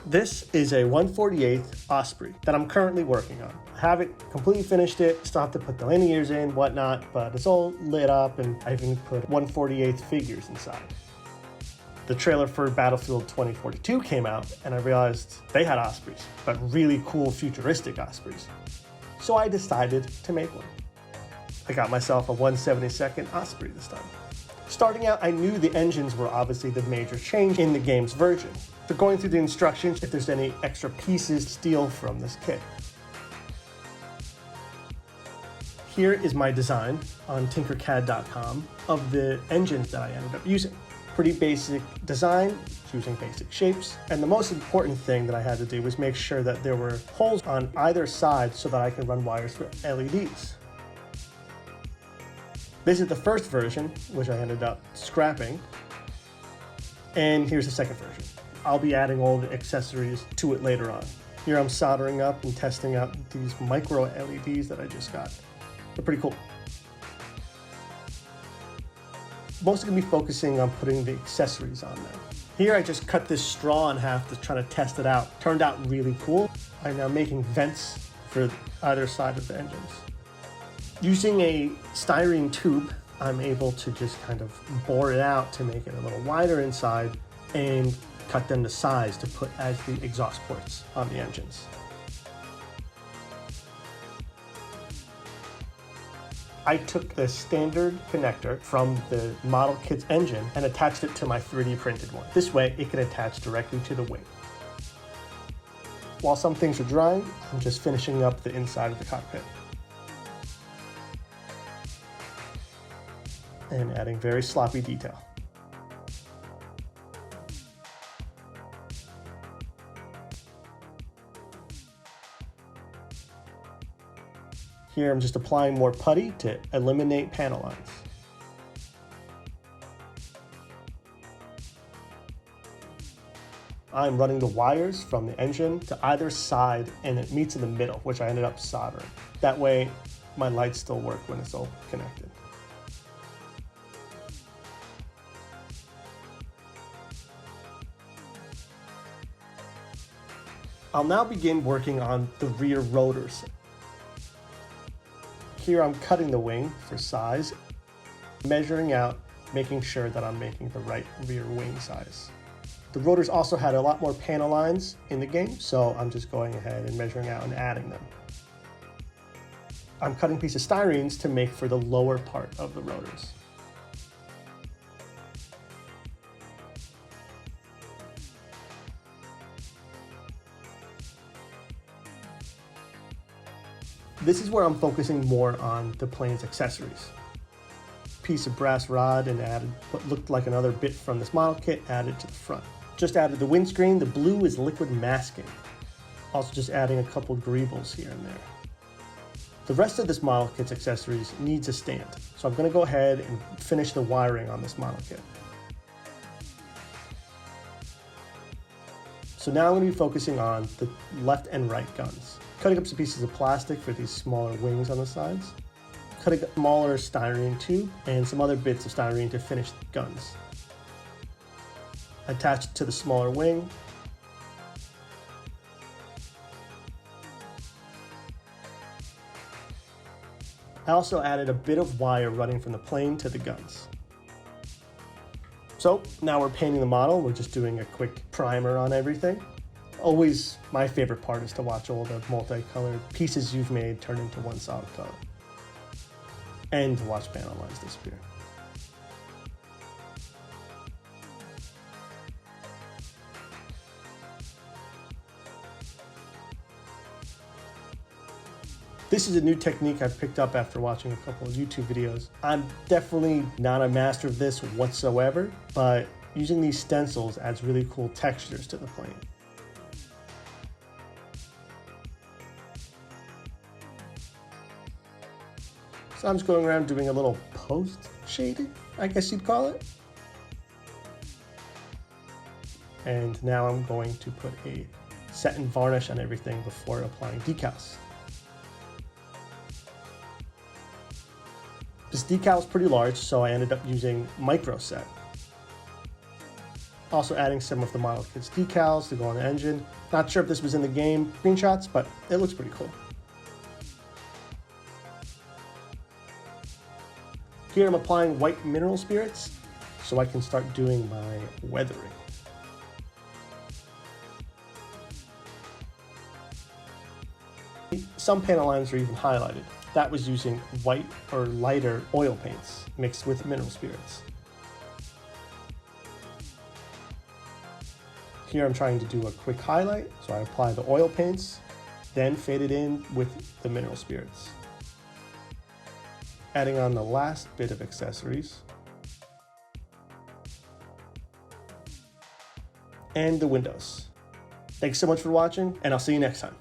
This is a 1/48 Osprey that I'm currently working on. I haven't completely finished it, still have to put the landing gears in, whatnot, but it's all lit up and I even put 1/48 figures inside. The trailer for Battlefield-2042 came out and I realized they had Ospreys, but really cool futuristic Ospreys. So I decided to make one. I got myself a 1/72 Osprey this time. Starting out, I knew the engines were obviously the major change in the game's version. So going through the instructions, if there's any extra pieces to steal from this kit. Here is my design on tinkercad.com of the engines that I ended up using. Pretty basic design, using basic shapes. And the most important thing that I had to do was make sure that there were holes on either side so that I can run wires for LEDs. This is the first version, which I ended up scrapping. And here's the second version. I'll be adding all the accessories to it later on. Here I'm soldering up and testing out these micro LEDs that I just got. They're pretty cool. Mostly gonna be focusing on putting the accessories on now. Here I just cut this straw in half to try to test it out. Turned out really cool. I'm now making vents for either side of the engines. Using a styrene tube, I'm able to just kind of bore it out to make it a little wider inside and cut them to size to put as the exhaust ports on the engines. I took the standard connector from the model kit's engine and attached it to my 3D printed one. This way it can attach directly to the wing. While some things are drying, I'm just finishing up the inside of the cockpit. And adding very sloppy detail. Here I'm just applying more putty to eliminate panel lines. I'm running the wires from the engine to either side and it meets in the middle, which I ended up soldering. That way my lights still work when it's all connected. I'll now begin working on the rear rotors. Here I'm cutting the wing for size, measuring out, making sure that I'm making the right rear wing size. The rotors also had a lot more panel lines in the game, so I'm just going ahead and measuring out and adding them. I'm cutting pieces of styrenes to make for the lower part of the rotors. This is where I'm focusing more on the plane's accessories. Piece of brass rod and added what looked like another bit from this model kit added to the front. Just added the windscreen. The blue is liquid masking. Also just adding a couple greebles here and there. The rest of this model kit's accessories needs a stand. So I'm gonna go ahead and finish the wiring on this model kit. So now I'm gonna be focusing on the left and right guns. Cutting up some pieces of plastic for these smaller wings on the sides. Cutting a smaller styrene tube and some other bits of styrene to finish the guns. Attached to the smaller wing. I also added a bit of wire running from the plane to the guns. So now we're painting the model. We're just doing a quick primer on everything. Always my favorite part is to watch all the multicolored pieces you've made turn into one solid color. And to watch panel lines disappear. This is a new technique I've picked up after watching a couple of YouTube videos. I'm definitely not a master of this whatsoever, but using these stencils adds really cool textures to the plane. So I'm just going around doing a little post shading, I guess you'd call it. And now I'm going to put a set and varnish on everything before applying decals. This decal is pretty large, so I ended up using micro set. Also adding some of the model kit's decals to go on the engine. Not sure if this was in the game screenshots, but it looks pretty cool. Here I'm applying white mineral spirits so I can start doing my weathering. Some panel lines are even highlighted. That was using white or lighter oil paints mixed with mineral spirits. Here I'm trying to do a quick highlight, so I apply the oil paints, then fade it in with the mineral spirits. Adding on the last bit of accessories. And the windows. Thanks so much for watching, and I'll see you next time.